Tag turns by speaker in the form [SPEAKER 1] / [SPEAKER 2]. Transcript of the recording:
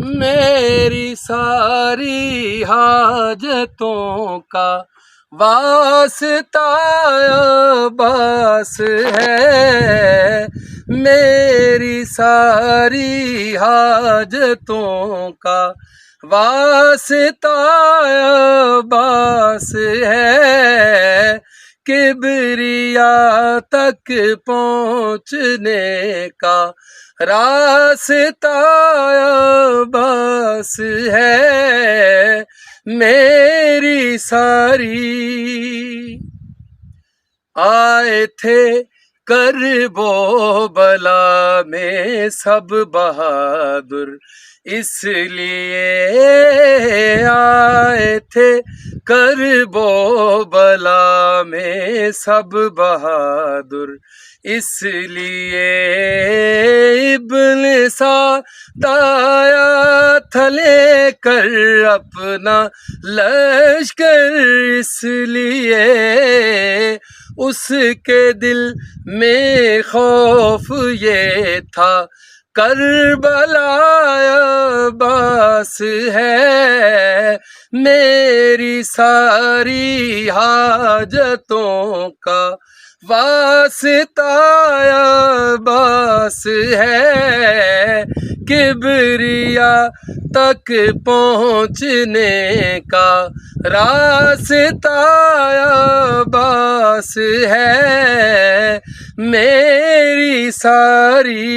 [SPEAKER 1] मेरी सारी हाजतों का वास्ता अब्बास है। मेरी सारी हाजतों का वास्ता अब्बास है। किबरिया तक पहुँचने का रास्ता अब्बास है। मेरी सारी आए थे करबो बला में सब बहादुर, इसलिए आए थे करबो बला में सब बहादुर, इसलिए इब्न सादाया थले कर अपना लश्कर, इसलिए उसके दिल में खौफ ये था करबला अब्बास है। मेरी सारी हाजतों का वास्ता अब्बास है। किबरिया तक पहुँचने का रास्ता अब्बास है। मेरी सारी